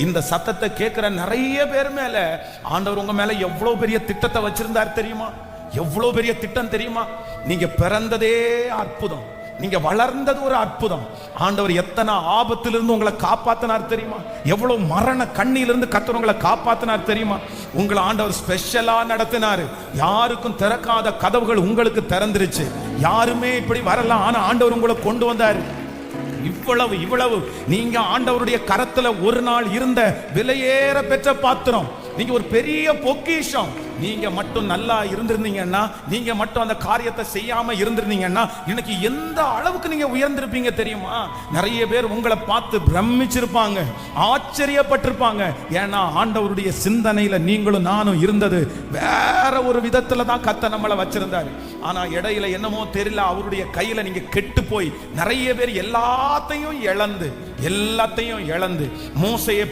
இந்த சத்தத்தை கேட்கிற நிறைய பேர் மேல ஆண்டவர் உங்க மேல எவ்வளவு பெரிய திட்டத்தை வச்சிருந்தார் தெரியுமா? எவ்வளவு பெரிய திட்டம் தெரியுமா? நீங்க பிறந்ததே அற்புதம், நீங்க வளர்ந்தது ஒரு அற்புதம். ஆண்டவர் எத்தனை ஆபத்திலிருந்து உங்களை காப்பாத்தினார் தெரியுமா? எவ்வளவு மரண கண்ணிலிருந்து கர்த்தர் உங்களை காப்பாத்தினார் தெரியுமா? உங்களை ஆண்டவர் ஸ்பெஷலா நடத்தினாரு. யாருக்கும் திறக்காத கதவுகள் உங்களுக்கு திறந்துருச்சு. யாருமே இப்படி வரலாம், ஆனா ஆண்டவர் உங்களை கொண்டு வந்தாரு. இவ்வளவு நீங்க ஆண்டவருடைய கரத்துல ஒரு நாள் இருந்த விலையேற பெற்ற பாத்திரம். நீங்க ஒரு பெரிய பொக்கிஷம். நீங்க மட்டும் நல்லா இருந்திருந்தீங்கன்னா, நீங்க மட்டும் அந்த காரியத்தை செய்யாம இருந்திருந்தீங்கன்னா, இன்னைக்கு எந்த அளவுக்கு நீங்க உயர்ந்திருப்பீங்க தெரியுமா? நிறைய பேர் உங்களை பார்த்து பிரமிச்சிருப்பாங்க, ஆச்சரியப்பட்டிருப்பாங்க. ஏன்னா ஆண்டவருடைய சிந்தனையில நீங்களும் நானும் இருந்தது வேற ஒரு விதத்துல தான் கர்த்தர் நம்மளை வச்சிருந்தாரு. ஆனா இடையில என்னமோ தெரியல, அவருடைய கையில நீங்க கெட்டு போய் நிறைய பேர் எல்லாத்தையும் இழந்து மோசேயை